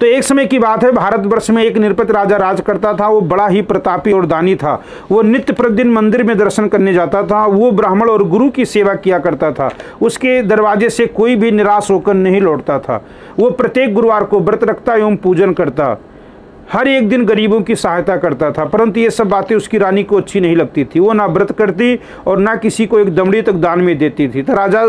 तो एक समय की बात है, भारतवर्ष में एक निरपत राजा राज करता था। वो बड़ा ही प्रतापी और दानी था। वो नित्य प्रतिदिन मंदिर में दर्शन करने जाता था। वो ब्राह्मण और गुरु की सेवा किया करता था। उसके दरवाजे से कोई भी निराश होकर नहीं लौटता था। वो प्रत्येक गुरुवार को व्रत रखता एवं पूजन करता, हर एक दिन गरीबों की सहायता करता था। परंतु ये सब बातें उसकी रानी को अच्छी नहीं लगती थी। वो ना व्रत करती और ना किसी को एक दमड़ी तक दान में देती थी। तो राजा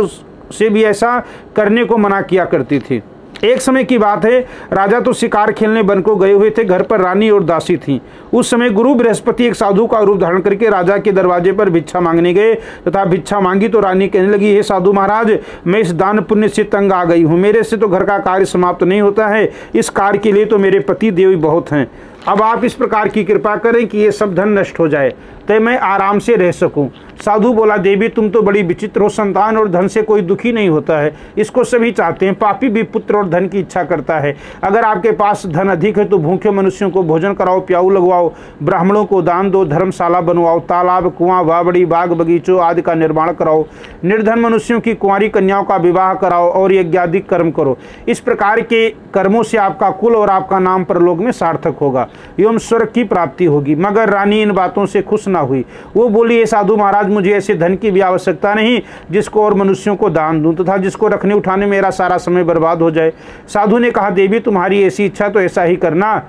से भी ऐसा करने को मना किया करती थी। एक समय की बात है, राजा तो शिकार खेलने वन को गए हुए थे। घर पर रानी और दासी थीं। उस समय गुरु बृहस्पति एक साधु का रूप धारण करके राजा के दरवाजे पर भिक्षा मांगने गए तथा भिक्षा मांगी तो रानी कहने लगी, हे साधु महाराज, मैं इस दान पुण्य से तंग आ गई हूँ। मेरे से तो घर का कार्य समाप्त नहीं होता है। इस कार्य के लिए तो मेरे पति देव बहुत हैं। अब आप इस प्रकार की कृपा करें कि ये सब धन नष्ट हो जाए तो मैं आराम से रह सकूं। साधु बोला, देवी तुम तो बड़ी विचित्र हो। संतान और धन से कोई दुखी नहीं होता है, इसको सभी चाहते हैं। पापी भी पुत्र और धन की इच्छा करता है। अगर आपके पास धन अधिक है तो भूखे मनुष्यों को भोजन कराओ, प्याऊ लगवाओ, ब्राह्मणों को दान दो, धर्मशाला बनवाओ, तालाब, कुआं, बावड़ी, बाग बगीचों आदि का निर्माण कराओ, निर्धन मनुष्यों की कुंवारी कन्याओं का विवाह कराओ और यज्ञादिक कर्म करो। इस प्रकार के कर्मों से आपका कुल और आपका नाम परलोक में सार्थक होगा एवं स्वर्ग की प्राप्ति होगी। मगर रानी इन बातों से खुश ना हुई। वो बोली, ये साधु महाराज, मुझे ऐसे धन की भी आवश्यकता नहीं जिसको और मनुष्यों को दान दूं तथा जिसको रखने उठाने मेरा सारा समय बर्बाद हो जाए। साधु ने कहा, देवी तुम्हारी ऐसी इच्छा तो ऐसा ही करना।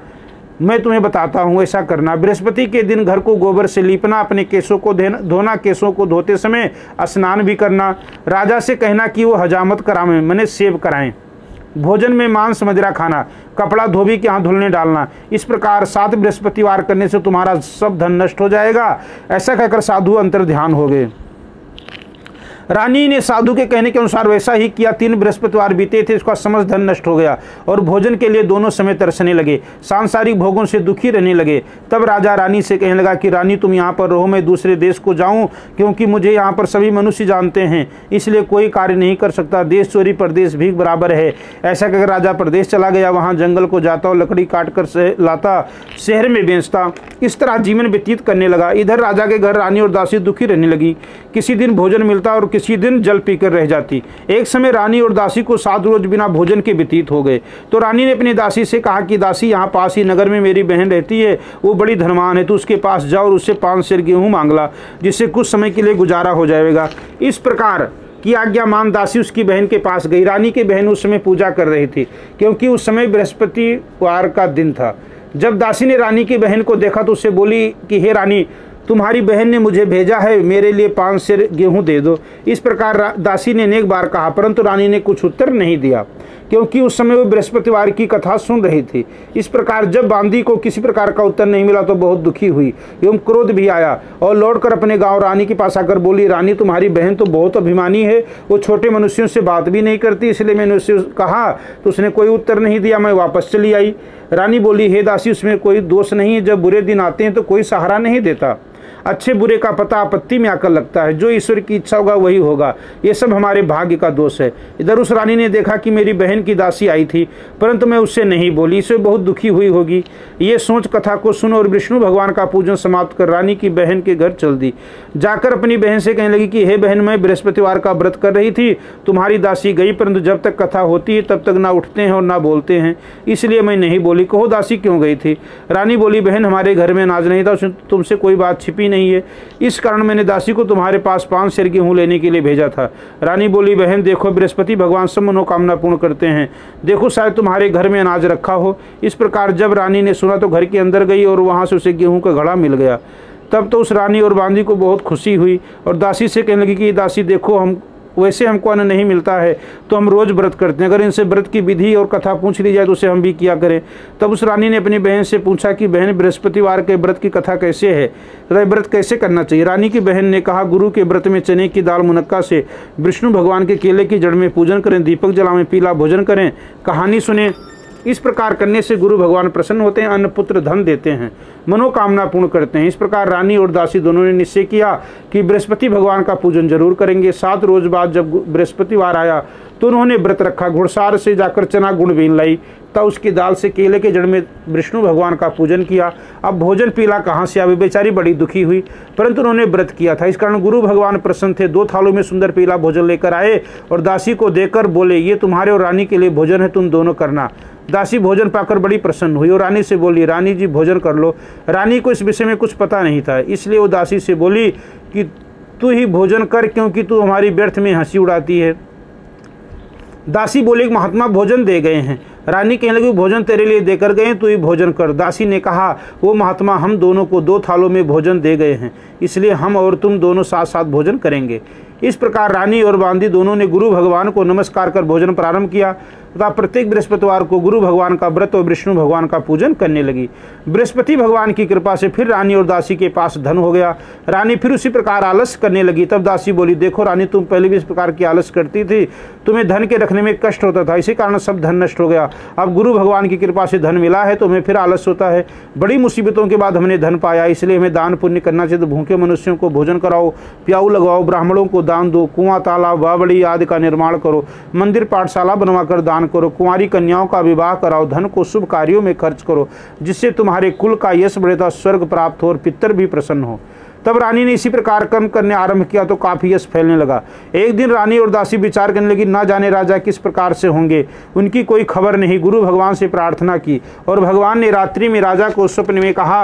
मैं तुम्हें बताता हूँ, ऐसा करना। बृहस्पति के दिन घर को गोबर से लीपना, अपने केसों को धोना, केसों को धोते समय स्नान भी करना। राजा से कहना कि वो हजामत करावें, मैंने सेव कराएं। भोजन में मांस मदिरा खाना, कपड़ा धोबी के हाथ धुलने डालना। इस प्रकार 7 बृहस्पतिवार करने से तुम्हारा सब धन नष्ट हो जाएगा। ऐसा कहकर साधु अंतर ध्यान हो गए। रानी ने साधु के कहने के अनुसार वैसा ही किया। 3 बृहस्पतिवार बीते थे, उसका समस्त धन नष्ट हो गया और भोजन के लिए दोनों समय तरसने लगे, सांसारिक भोगों से दुखी रहने लगे। तब राजा रानी से कहने लगा कि रानी तुम यहाँ पर रहो, मैं दूसरे देश को जाऊँ, क्योंकि मुझे यहाँ पर सभी मनुष्य जानते हैं, इसलिए कोई कार्य नहीं कर सकता। देश चोरी परदेश भीख बराबर है। ऐसा कहकर राजा प्रदेश चला गया। वहाँ जंगल को जाता और लकड़ी काट कर लाता, शहर में बेचता। इस तरह जीवन व्यतीत करने लगा। इधर राजा के घर रानी और दासी दुखी रहने लगी। किसी दिन भोजन मिलता और किसी दिन जल पीकर रह जाती। एक समय रानी और दासी को 7 रोज बिना भोजन के व्यतीत हो गए। तो रानी ने अपनी दासी से कहा कि दासी, यहाँ पास ही नगर में मेरी बहन रहती है, वो बड़ी धनवान है, तो उसके पास जाओ और उससे 5 सेर गेहूं मांग ला, जिससे कुछ समय के लिए गुजारा हो जाएगा। इस प्रकार की आज्ञा मान दासी उसकी बहन के पास गई। रानी की बहन उस समय पूजा कर रही थी, क्योंकि उस समय बृहस्पतिवार का दिन था। जब दासी ने रानी की बहन को देखा तो उससे बोली कि हे रानी, तुम्हारी बहन ने मुझे भेजा है, मेरे लिए 5 सेर गेहूं दे दो। इस प्रकार दासी ने अनेक बार कहा, परंतु रानी ने कुछ उत्तर नहीं दिया, क्योंकि उस समय वो बृहस्पतिवार की कथा सुन रही थी। इस प्रकार जब बांदी को किसी प्रकार का उत्तर नहीं मिला तो बहुत दुखी हुई एवं क्रोध भी आया और लौटकर अपने गांव रानी के पास आकर बोली, रानी तुम्हारी बहन तो बहुत अभिमानी है, वो छोटे मनुष्यों से बात भी नहीं करती, इसलिए मैंने उससे कहा तो उसने कोई उत्तर नहीं दिया, मैं वापस चली आई। रानी बोली, हे दासी, उसमें कोई दोष नहीं है। जब बुरे दिन आते हैं तो कोई सहारा नहीं देता। अच्छे बुरे का पता आपत्ति में आकर लगता है। जो ईश्वर की इच्छा होगा वही होगा। ये सब हमारे भाग्य का दोष है। इधर उस रानी ने देखा कि मेरी बहन की दासी आई थी, परंतु मैं उससे नहीं बोली। इससे बहुत दुखी हुई होगी। ये सोच कथा को सुन और विष्णु भगवान का पूजन समाप्त कर रानी की बहन के घर चल दी। जाकर अपनी बहन से कहने लगी कि हे बहन, मैं बृहस्पतिवार का व्रत कर रही थी, तुम्हारी दासी गई, परंतु जब तक कथा होती है तब तक ना उठते हैं और ना बोलते हैं, इसलिए मैं नहीं बोली। कहो दासी क्यों गई थी? रानी बोली, बहन, हमारे घर में अनाज नहीं था, तुमसे कोई बात छिपी नहीं है, इस कारण मैंने दासी को तुम्हारे पास 5 सेर गेहूं लेने के लिए भेजा था। रानी बोली, बहन देखो, बृहस्पति भगवान सब मनोकामना पूर्ण करते हैं, देखो शायद तुम्हारे घर में अनाज रखा हो। इस प्रकार जब रानी ने सुना तो घर के अंदर गई और वहां से उसे गेहूं का घड़ा मिल गया। तब तो उस रानी और बांदी को बहुत खुशी हुई और दासी से कहने लगी कि दासी देखो, हम वैसे हमको अन्न नहीं मिलता है तो हम रोज़ व्रत करते हैं, अगर इनसे व्रत की विधि और कथा पूछ ली जाए तो उसे हम भी किया करें। तब उस रानी ने अपनी बहन से पूछा कि बहन, बृहस्पतिवार के व्रत की कथा कैसे है तथा व्रत कैसे करना चाहिए? रानी की बहन ने कहा, गुरु के व्रत में चने की दाल मुनक्का से विष्णु भगवान के केले की जड़ में पूजन करें, दीपक जलावें, पीला भोजन करें, कहानी सुने। इस प्रकार करने से गुरु भगवान प्रसन्न होते हैं, अन्न पुत्र धन देते हैं, मनोकामना पूर्ण करते हैं। इस प्रकार रानी और दासी दोनों ने निश्चय किया कि बृहस्पति भगवान का पूजन जरूर करेंगे। 7 रोज बाद जब बृहस्पतिवार आया तो उन्होंने व्रत रखा। घुड़सार से जाकर चना गुड़ बीन लाई, तब उसकी दाल से केले के जड़ में विष्णु भगवान का पूजन किया। अब भोजन पीला कहाँ से आवे? बेचारी बड़ी दुखी हुई, परंतु उन्होंने व्रत किया था, इस कारण गुरु भगवान प्रसन्न थे। 2 थालों में सुंदर पीला भोजन लेकर आए और दासी को देकर बोले, ये तुम्हारे और रानी के लिए भोजन है, तुम दोनों करना। दासी भोजन पाकर बड़ी प्रसन्न हुई और रानी से बोली, रानी जी भोजन कर लो। रानी को इस विषय में कुछ पता नहीं था, इसलिए वो दासी से बोली कि तू ही भोजन कर, क्योंकि तू हमारी व्यर्थ में हंसी उड़ाती है। दासी बोली, महात्मा भोजन दे गए हैं। रानी कहने लगी, भोजन तेरे लिए देकर गए, तू ही भोजन कर। दासी ने कहा, वो महात्मा हम दोनों को 2 थालों में भोजन दे गए हैं, इसलिए हम और तुम दोनों साथ साथ भोजन करेंगे। इस प्रकार रानी और बांदी दोनों ने गुरु भगवान को नमस्कार कर भोजन प्रारंभ किया तथा प्रत्येक बृहस्पतिवार को गुरु भगवान का व्रत और विष्णु भगवान का पूजन करने लगी। बृहस्पति भगवान की कृपा से फिर रानी और दासी के पास धन हो गया। रानी फिर उसी प्रकार आलस करने लगी। तब दासी बोली, देखो रानी, तुम पहले भी इस प्रकार की आलस करती थी, तुम्हें धन के रखने में कष्ट होता था, इसी कारण सब धन नष्ट हो गया। अब गुरु भगवान की कृपा से धन मिला है तो हमें फिर आलस होता है। बड़ी मुसीबतों के बाद हमने धन पाया, इसलिए हमें दान पुण्य करना चाहिए। तो भूखे मनुष्यों को भोजन कराओ, प्याऊ लगवाओ, ब्राह्मणों को दान दो, कुआं तालाब बावड़ी आदि का निर्माण करो, मंदिर पाठशाला बनवाकर दान करो, कुंवारी कन्याओं का विवाह कराओ, धन को शुभ कार्यों में खर्च करो, जिससे तुम्हारे कुल का यश बढ़ेगा, स्वर्ग प्राप्त हो और पितर भी प्रसन्न हो। तब रानी ने इसी प्रकार कर्म करने आरंभ किया तो काफी यश फैलने लगा। एक दिन रानी और दासी विचार करने लगी, ना जाने राजा किस प्रकार से होंगे, उनकी कोई खबर नहीं। गुरु भगवान से प्रार्थना की और भगवान ने रात्रि में राजा को स्वप्न में कहा,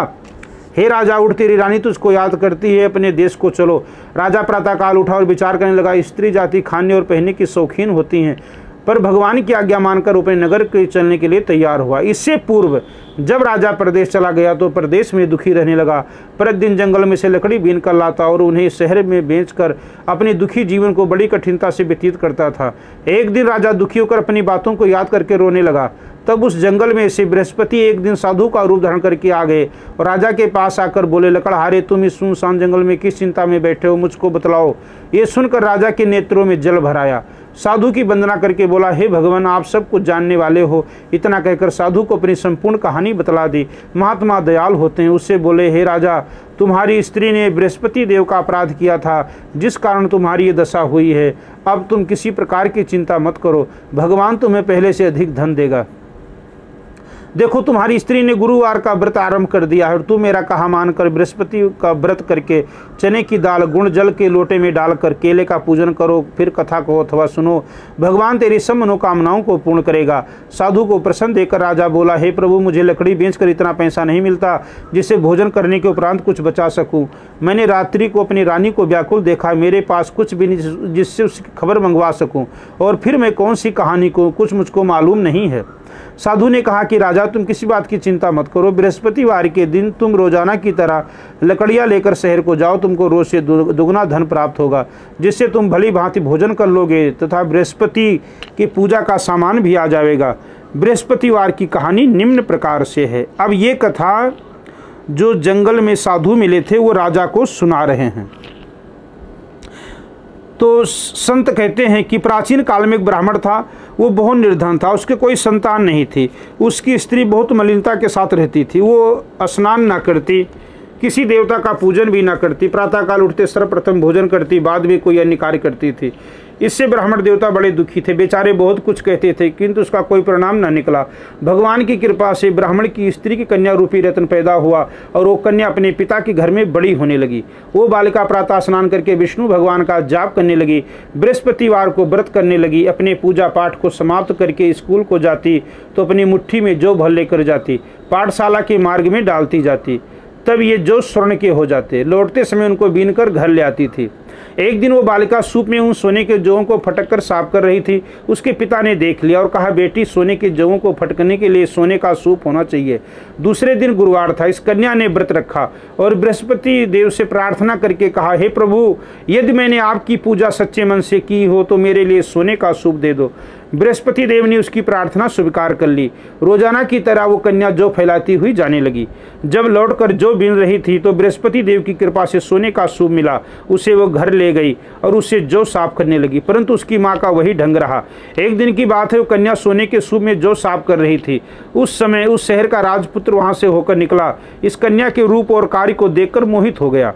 हे राजा, उठ, तेरी रानी तुझको याद करती है, अपने देश को चलो। राजा प्रातःकाल उठा और विचार करने लगा, स्त्री जाति खाने और पहनने की शौकीन होती हैं, पर भगवान की आज्ञा मानकर अपने नगर के चलने के लिए तैयार हुआ। इससे पूर्व जब राजा प्रदेश चला गया तो प्रदेश में दुखी रहने लगा। प्रतिदिन जंगल में से लकड़ी बीन कर लाता और उन्हें शहर में बेचकर अपने दुखी जीवन को बड़ी कठिनता से व्यतीत करता था। एक दिन राजा दुखी होकर अपनी बातों को याद करके रोने लगा। तब उस जंगल में से बृहस्पति एक दिन साधु का रूप धारण करके आ गए और राजा के पास आकर बोले, लकड़हारे, तुम इस सुनसान जंगल में किस चिंता में बैठे हो, मुझको बतलाओ। ये सुनकर राजा के नेत्रों में जल भर आया। साधु की वंदना करके बोला, हे भगवान, आप सब कुछ जानने वाले हो। इतना कहकर साधु को अपनी संपूर्ण कहानी बतला दी। महात्मा दयाल होते हैं। उससे बोले, हे राजा, तुम्हारी स्त्री ने बृहस्पति देव का अपराध किया था, जिस कारण तुम्हारी ये दशा हुई है। अब तुम किसी प्रकार की चिंता मत करो, भगवान तुम्हें पहले से अधिक धन देगा। देखो, तुम्हारी स्त्री ने गुरुवार का व्रत आरंभ कर दिया है और तू मेरा कहा मानकर बृहस्पति का व्रत करके चने की दाल गुण जल के लोटे में डालकर केले का पूजन करो, फिर कथा को अथवा सुनो, भगवान तेरी सब मनोकामनाओं को पूर्ण करेगा। साधु को प्रसन्न देकर राजा बोला, हे प्रभु, मुझे लकड़ी बेचकर इतना पैसा नहीं मिलता जिससे भोजन करने के उपरांत कुछ बचा सकूं। मैंने रात्रि को अपनी रानी को व्याकुल देखा, मेरे पास कुछ भी नहीं जिससे उसकी खबर मंगवा सकूं, और फिर मैं कौन सी कहानी को कुछ मुझको मालूम नहीं है। साधु ने कहा कि राजा, तुम किसी बात की चिंता मत करो, बृहस्पतिवार के दिन तुम रोजाना की तरह लकड़ियां लेकर शहर को जाओ, तुमको रोज से दुगना धन प्राप्त होगा, जिससे तुम भली भांति भोजन कर लोगे तथा बृहस्पति की पूजा का सामान भी आ जाएगा। बृहस्पतिवार की कहानी निम्न प्रकार से है। अब ये कथा जो जंगल में साधु मिले थे वो राजा को सुना रहे हैं। तो संत कहते हैं कि प्राचीन काल में एक ब्राह्मण था, वो बहुत निर्धन था, उसके कोई संतान नहीं थी। उसकी स्त्री बहुत मलिनता के साथ रहती थी, वो स्नान ना करती, किसी देवता का पूजन भी ना करती, प्रातःकाल उठते सर्वप्रथम भोजन करती, बाद में कोई अन्य कार्य करती थी। इससे ब्राह्मण देवता बड़े दुखी थे, बेचारे बहुत कुछ कहते थे, किंतु उसका कोई परिणाम न निकला। भगवान की कृपा से ब्राह्मण की स्त्री की कन्या रूपी रत्न पैदा हुआ और वो कन्या अपने पिता के घर में बड़ी होने लगी। वो बालिका प्रातः स्नान करके विष्णु भगवान का जाप करने लगी, बृहस्पतिवार को व्रत करने लगी, अपने पूजा पाठ को समाप्त करके स्कूल को जाती तो अपनी मुट्ठी में जौ भर लेकर जाती, पाठशाला के मार्ग में डालती जाती, तब ये जौ स्वर्ण के हो जाते। लौटते समय उनको बीनकर घर ले आती थी। एक दिन वो बालिका सूप में उन सोने के जौओं को फटक कर साफ कर रही थी। उसके पिता ने देख लिया और कहा, बेटी, सोने के जौओं को फटकने के लिए सोने का सूप होना चाहिए। दूसरे दिन गुरुवार था। इस कन्या ने व्रत रखा और बृहस्पति देव से प्रार्थना करके कहा, हे प्रभु, यदि मैंने आपकी पूजा सच्चे मन से की हो तो मेरे लिए सोने का सूप दे दो। बृहस्पति देव ने उसकी प्रार्थना स्वीकार कर ली। रोजाना की तरह वो कन्या जौ फैलाती हुई जाने लगी। जब लौटकर जौ बीन रही थी तो बृहस्पति देव की कृपा से सोने का सूप मिला। उसे वो घर ले गई और उससे जौ साफ करने लगी, परंतु उसकी माँ का वही ढंग रहा। एक दिन की बात है, वो कन्या सोने के सूप में जौ साफ कर रही थी। उस समय उस शहर का राजपुत्र वहां से होकर निकला। इस कन्या के रूप और कार्य को देखकर मोहित हो गया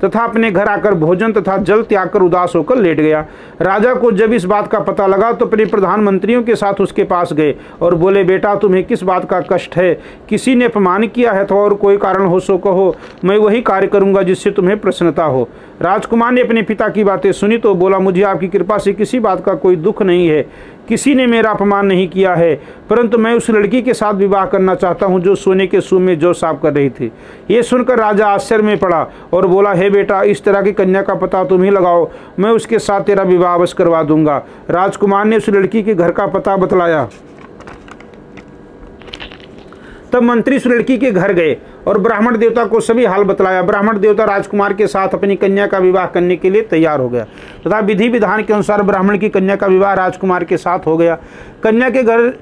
तथा अपने घर आकर भोजन तथा जल त्याग कर उदास होकर लेट गया। राजा को जब इस बात का पता लगा तो अपने प्रधानमंत्रियों के साथ उसके पास गए और बोले, बेटा, तुम्हें किस बात का कष्ट है? किसी ने अपमान किया है तो और कोई कारण हो सो कहो, मैं वही कार्य करूंगा जिससे तुम्हें प्रसन्नता हो। राजकुमार ने अपने पिता की बातें सुनी तो बोला, मुझे आपकी कृपा से किसी बात का कोई दुख नहीं है, किसी ने मेरा अपमान नहीं किया है, परंतु मैं उस लड़की के साथ विवाह करना चाहता हूँ जो सोने के सूप में जौ साफ कर रही थी। ये सुनकर राजा आश्चर्य में पड़ा और बोला, हे बेटा, इस तरह की कन्या का पता तुम ही लगाओ, मैं उसके साथ तेरा विवाह अवश्य करवा दूंगा। राजकुमार ने उस लड़की के घर का पता बतलाया। तब मंत्री उस लड़की के घर गए और ब्राह्मण देवता को सभी हाल बतलाया। ब्राह्मण देवता राजकुमार के साथ अपनी कन्या का विवाह करने के लिए तैयार हो गया तथा विधि विधान के अनुसार ब्राह्मण की कन्या का विवाह राजकुमार के साथ हो गया। कन्या के घर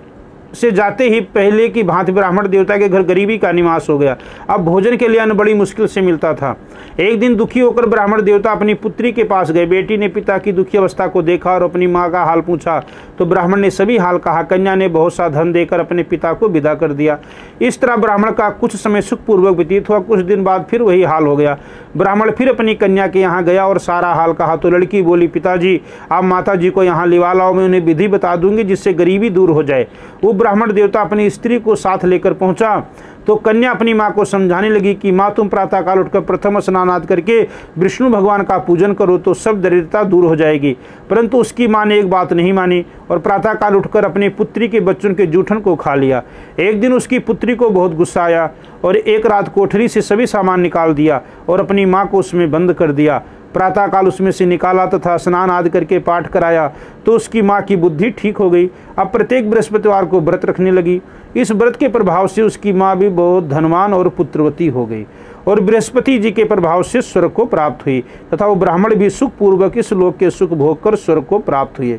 से जाते ही पहले की भांति ब्राह्मण देवता के घर गरीबी का निवास हो गया। अब भोजन के लिए अन्न बड़ी मुश्किल से मिलता था। एक दिन दुखी होकर ब्राह्मण देवता अपनी पुत्री के पास गए। बेटी ने पिता की दुखी अवस्था को देखा और अपनी माँ का हाल पूछा तो ब्राह्मण ने सभी हाल कहा। कन्या ने बहुत सा धन देकर अपने पिता को विदा कर दिया। इस तरह ब्राह्मण का कुछ समय सुखपूर्वक व्यतीत हुआ। कुछ दिन बाद फिर वही हाल हो गया। ब्राह्मण फिर अपनी कन्या के यहाँ गया और सारा हाल कहा तो लड़की बोली, पिताजी आप माता जी को यहाँ लिवा लाओ, मैं उन्हें विधि बता दूंगी जिससे गरीबी दूर हो जाए। वो ब्राह्मण देवता अपनी स्त्री को साथ लेकर पहुंचा तो कन्या अपनी माँ को समझाने लगी कि माँ तुम प्रातःकाल उठकर प्रथम स्नान आदि करके विष्णु भगवान का पूजन करो तो सब दरिद्रता दूर हो जाएगी। परंतु उसकी माँ ने एक बात नहीं मानी और प्रातःकाल उठकर अपनी पुत्री के बच्चों के जूठन को खा लिया। एक दिन उसकी पुत्री को बहुत गुस्सा आया और एक रात कोठरी से सभी सामान निकाल दिया और अपनी माँ को उसमें बंद कर दिया। प्रातःकाल उसमें से निकाला तथा स्नान आदि करके पाठ कराया तो उसकी माँ की बुद्धि ठीक हो गई। अब प्रत्येक बृहस्पतिवार को व्रत रखने लगी। इस व्रत के प्रभाव से उसकी माँ भी बहुत धनवान और पुत्रवती हो गई और बृहस्पति जी के प्रभाव से स्वर्ग को प्राप्त हुई तथा वो ब्राह्मण भी सुखपूर्वक इस लोक के सुख भोग कर स्वर्ग को प्राप्त हुए।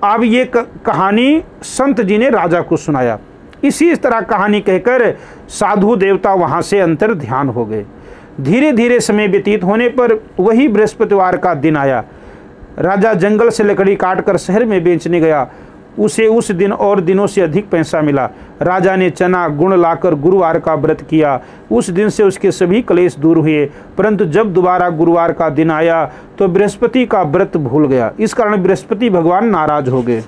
अब ये कहानी संत जी ने राजा को सुनाया। इसी तरह कहानी कहकर साधु देवता वहाँ से अंतर ध्यान हो गए। धीरे धीरे समय व्यतीत होने पर वही बृहस्पतिवार का दिन आया। राजा जंगल से लकड़ी काटकर शहर में बेचने गया। उसे उस दिन और दिनों से अधिक पैसा मिला। राजा ने चना गुड़ लाकर गुरुवार का व्रत किया। उस दिन से उसके सभी क्लेश दूर हुए। परंतु जब दोबारा गुरुवार का दिन आया तो बृहस्पति का व्रत भूल गया। इस कारण बृहस्पति भगवान नाराज हो गए।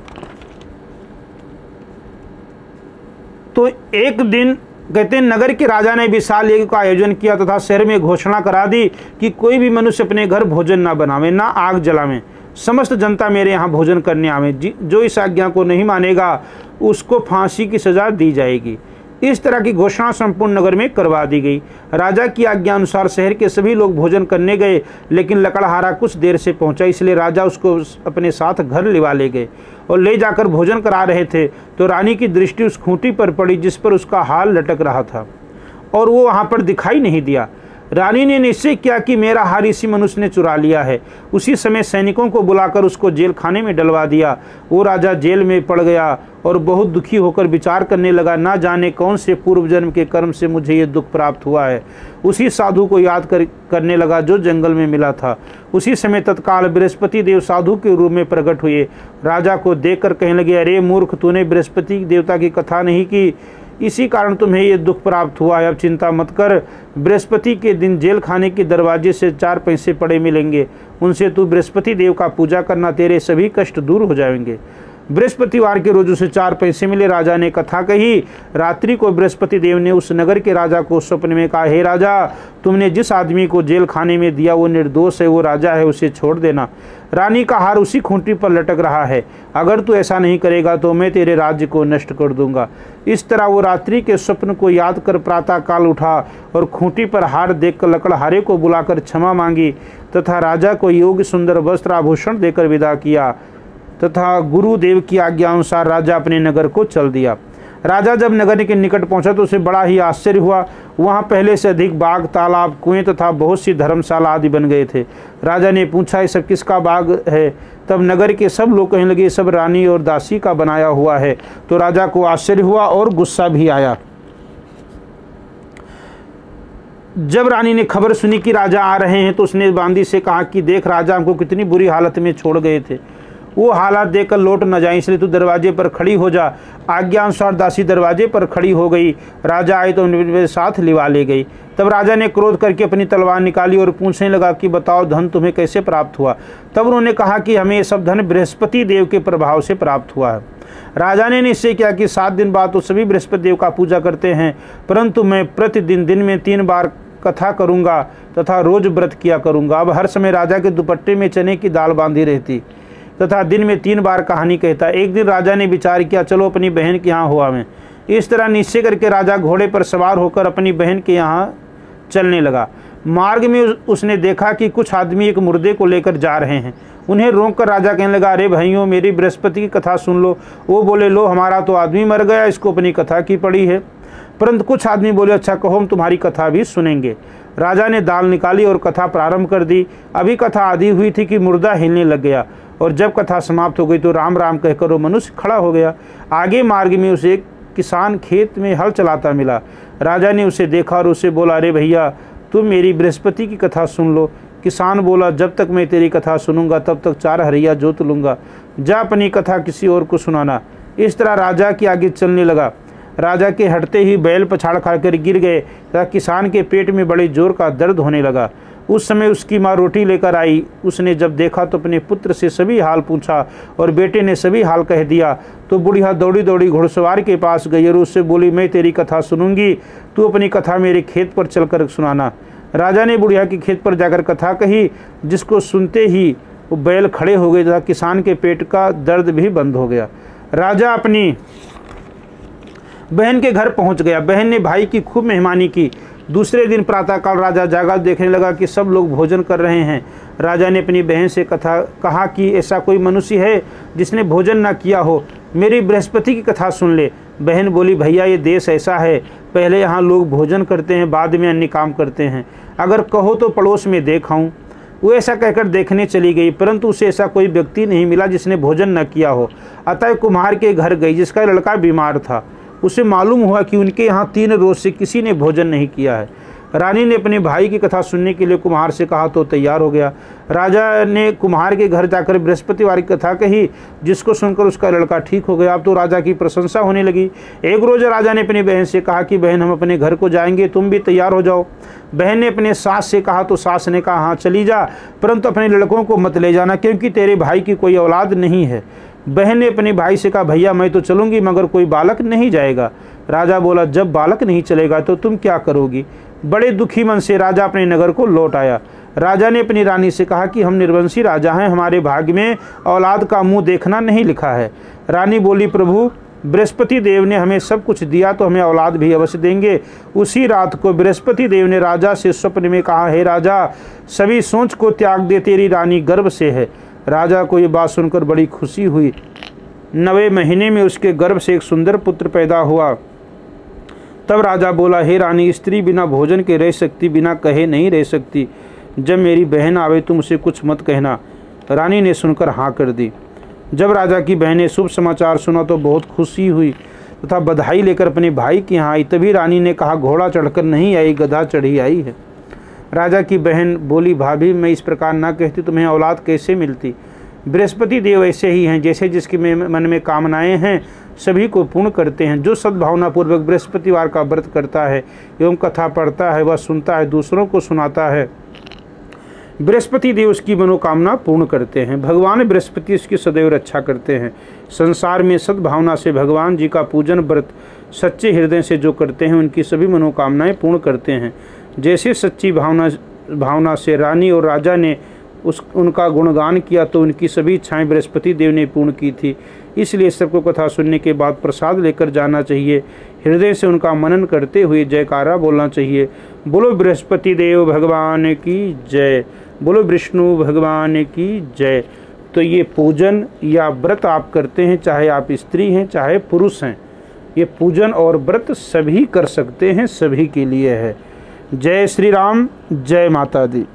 तो एक दिन कहते हैं नगर के राजा ने विशाल यज्ञ का आयोजन किया तथा शहर में घोषणा करा दी कि कोई भी मनुष्य अपने घर भोजन ना बनावे, ना आग जलावे। समस्त जनता मेरे यहाँ भोजन करने आवे। जो इस आज्ञा को नहीं मानेगा उसको फांसी की सजा दी जाएगी। इस तरह की घोषणा संपूर्ण नगर में करवा दी गई। राजा की आज्ञा अनुसार शहर के सभी लोग भोजन करने गए, लेकिन लकड़हारा कुछ देर से पहुंचा, इसलिए राजा उसको अपने साथ घर लिवा ले गए और ले जाकर भोजन करा रहे थे तो रानी की दृष्टि उस खूंटी पर पड़ी जिस पर उसका हाल लटक रहा था और वो वहाँ पर दिखाई नहीं दिया। रानी ने निश्चय किया कि मेरा हार इसी मनुष्य ने चुरा लिया है। उसी समय सैनिकों को बुलाकर उसको जेल खाने में डलवा दिया। वो राजा जेल में पड़ गया और बहुत दुखी होकर विचार करने लगा, ना जाने कौन से पूर्व जन्म के कर्म से मुझे ये दुख प्राप्त हुआ है। उसी साधु को याद करने लगा जो जंगल में मिला था। उसी समय तत्काल बृहस्पति देव साधु के रूप में प्रकट हुए। राजा को देखकर कहने लगे, अरे मूर्ख, तूने बृहस्पति देवता की कथा नहीं की, इसी कारण तुम्हें ये दुख प्राप्त हुआ है। अब चिंता मत कर, बृहस्पति के दिन जेल खाने के दरवाजे से 4 पैसे पड़े मिलेंगे, उनसे तू बृहस्पति देव का पूजा करना, तेरे सभी कष्ट दूर हो जाएंगे। बृहस्पतिवार के रोज उसे 4 पैसे मिले। राजा ने कथा कही। रात्रि को बृहस्पति देव ने उस नगर के राजा को स्वप्न में कहा, हे राजा, तुमने जिस आदमी को जेल खाने में दिया वो निर्दोष है, वो राजा है, उसे छोड़ देना। रानी का हार उसी खूंटी पर लटक रहा है। अगर तू ऐसा नहीं करेगा तो मैं तेरे राज्य को नष्ट कर दूंगा। इस तरह वो रात्रि के स्वप्न को याद कर प्रातःकाल उठा और खूंटी पर हार देखकर लकड़हारे को बुलाकर क्षमा मांगी तथा राजा को योग्य सुंदर वस्त्र आभूषण देकर विदा किया तथा गुरुदेव की आज्ञा अनुसार राजा अपने नगर को चल दिया। राजा जब नगर के निकट पहुंचा तो उसे बड़ा ही आश्चर्य हुआ। वहां पहले से अधिक बाग, तालाब, कुएं तथा बहुत सी धर्मशाला आदि बन गए थे। राजा ने पूछा, ये सब किसका बाग है? तब नगर के सब लोग कहने लगे, सब रानी और दासी का बनाया हुआ है। तो राजा को आश्चर्य हुआ और गुस्सा भी आया। जब रानी ने खबर सुनी कि राजा आ रहे हैं तो उसने बांदी से कहा कि देख, राजा हमको कितनी बुरी हालत में छोड़ गए थे, वो हालात देखकर लौट न जाए, इसलिए तू दरवाजे पर खड़ी हो जा। आज्ञा अनुसार दासी दरवाजे पर खड़ी हो गई। राजा आए तो उनके साथ लिवा ले गई। तब राजा ने क्रोध करके अपनी तलवार निकाली और पूछने लगा कि बताओ, धन तुम्हें कैसे प्राप्त हुआ? तब उन्होंने कहा कि हमें ये सब धन बृहस्पति देव के प्रभाव से प्राप्त हुआ है। राजा ने निश्चय किया कि 7 दिन बाद तो सभी बृहस्पति देव का पूजा करते हैं, परंतु मैं प्रतिदिन दिन में 3 बार कथा करूंगा तथा रोज व्रत किया करूंगा। अब हर समय राजा के दुपट्टे में चने की दाल बांधी रहती। तथा दिन में 3 बार कहानी कहता। एक दिन राजा ने विचार किया, चलो अपनी बहन के यहाँ हुआ मैं। इस तरह निश्चय करके राजा घोड़े पर सवार होकर अपनी बहन के यहाँ चलने लगा। मार्ग में उसने देखा कि कुछ आदमी एक मुर्दे को लेकर जा रहे हैं। उन्हें रोककर राजा कहने लगा, अरे भाइयों, मेरी बृहस्पति की कथा सुन लो। वो बोले, लो, हमारा तो आदमी मर गया, इसको अपनी कथा की पड़ी है। परंतु कुछ आदमी बोले, अच्छा कहो, हम तुम्हारी कथा भी सुनेंगे। राजा ने दाल निकाली और कथा प्रारंभ कर दी। अभी कथा आधी हुई थी कि मुर्दा हिलने लग गया, और जब कथा समाप्त हो गई तो राम राम कहकर वो मनुष्य खड़ा हो गया। आगे मार्ग में उसे एक किसान खेत में हल चलाता मिला। राजा ने उसे देखा और उसे बोला, अरे भैया, तुम मेरी बृहस्पति की कथा सुन लो। किसान बोला, जब तक मैं तेरी कथा सुनूंगा तब तक 4 हरिया जोत लूंगा, जा अपनी कथा किसी और को सुनाना। इस तरह राजा के आगे चलने लगा। राजा के हटते ही बैल पछाड़ खाकर गिर गए तथा किसान के पेट में बड़े जोर का दर्द होने लगा। उस समय उसकी माँ रोटी लेकर आई। उसने जब देखा तो अपने पुत्र से सभी हाल पूछा और बेटे ने सभी हाल कह दिया। तो बुढ़िया दौड़ी दौड़ी घुड़सवार के पास गई और उससे बोली, मैं तेरी कथा सुनूंगी, तू अपनी कथा मेरे खेत पर चलकर सुनाना। राजा ने बुढ़िया के खेत पर जाकर कथा कही, जिसको सुनते ही वो बैल खड़े हो गए तथा किसान के पेट का दर्द भी बंद हो गया। राजा अपनी बहन के घर पहुंच गया। बहन ने भाई की खूब मेहमानी की। दूसरे दिन प्रातःकाल राजा जागा, देखने लगा कि सब लोग भोजन कर रहे हैं। राजा ने अपनी बहन से कहा कि ऐसा कोई मनुष्य है जिसने भोजन ना किया हो, मेरी बृहस्पति की कथा सुन ले। बहन बोली, भैया, ये देश ऐसा है, पहले यहाँ लोग भोजन करते हैं, बाद में अन्य काम करते हैं। अगर कहो तो पड़ोस में देख आऊं। वो ऐसा कहकर देखने चली गई, परंतु उसे ऐसा कोई व्यक्ति नहीं मिला जिसने भोजन न किया हो। अतः कुम्हार के घर गई, जिसका लड़का बीमार था। उसे मालूम हुआ कि उनके यहाँ 3 रोज से किसी ने भोजन नहीं किया है। रानी ने अपने भाई की कथा सुनने के लिए कुम्हार से कहा तो तैयार हो गया। राजा ने कुम्हार के घर जाकर बृहस्पतिवार की कथा कही, जिसको सुनकर उसका लड़का ठीक हो गया। अब तो राजा की प्रशंसा होने लगी। एक रोज राजा ने अपनी बहन से कहा कि बहन, हम अपने घर को जाएंगे, तुम भी तैयार हो जाओ। बहन ने अपने सास से कहा तो सास ने कहा, हाँ चली जा, परंतु अपने लड़कों को मत ले जाना, क्योंकि तेरे भाई की कोई औलाद नहीं है। बहन ने अपने भाई से कहा, भैया, मैं तो चलूंगी, मगर कोई बालक नहीं जाएगा। राजा बोला, जब बालक नहीं चलेगा तो तुम क्या करोगी? बड़े दुखी मन से राजा अपने नगर को लौट आया। राजा ने अपनी रानी से कहा कि हम निर्वंशी राजा हैं, हमारे भाग्य में औलाद का मुंह देखना नहीं लिखा है। रानी बोली, प्रभु, बृहस्पति देव ने हमें सब कुछ दिया तो हमें औलाद भी अवश्य देंगे। उसी रात को बृहस्पति देव ने राजा से स्वप्न में कहा, हे राजा, सभी सोच को त्याग दे, तेरी रानी गर्भ से है। राजा को ये बात सुनकर बड़ी खुशी हुई। 9वें महीने में उसके गर्भ से एक सुंदर पुत्र पैदा हुआ। तब राजा बोला, हे रानी, स्त्री बिना भोजन के रह सकती, बिना कहे नहीं रह सकती। जब मेरी बहन आवे तुम उसे कुछ मत कहना। रानी ने सुनकर हाँ कर दी। जब राजा की बहन ने शुभ समाचार सुना तो बहुत खुशी हुई तथा बधाई लेकर अपने भाई के यहाँ आई। तभी रानी ने कहा, घोड़ा चढ़कर नहीं आई, गधा चढ़ी आई है। राजा की बहन बोली, भाभी, मैं इस प्रकार ना कहती, तुम्हें औलाद कैसे मिलती? बृहस्पति देव ऐसे ही हैं, जैसे जिसके मन में कामनाएं हैं सभी को पूर्ण करते हैं। जो सद्भावनापूर्वक बृहस्पतिवार का व्रत करता है एवं कथा पढ़ता है, वह सुनता है, दूसरों को सुनाता है, बृहस्पति देव उसकी मनोकामना पूर्ण करते हैं। भगवान बृहस्पति उसकी सदैव रक्षा करते हैं। संसार में सद्भावना से भगवान जी का पूजन व्रत सच्चे हृदय से जो करते हैं, उनकी सभी मनोकामनाएं पूर्ण करते हैं। जैसे सच्ची भावना से रानी और राजा ने उनका गुणगान किया तो उनकी सभी इच्छाएं बृहस्पति देव ने पूर्ण की थी। इसलिए सबको कथा सुनने के बाद प्रसाद लेकर जाना चाहिए। हृदय से उनका मनन करते हुए जयकारा बोलना चाहिए। बोलो बृहस्पति देव भगवान की जय, बोलो विष्णु भगवान की जय। तो ये पूजन या व्रत आप करते हैं, चाहे आप स्त्री हैं चाहे पुरुष हैं, ये पूजन और व्रत सभी कर सकते हैं, सभी के लिए है। जय श्री राम, जय माता दी।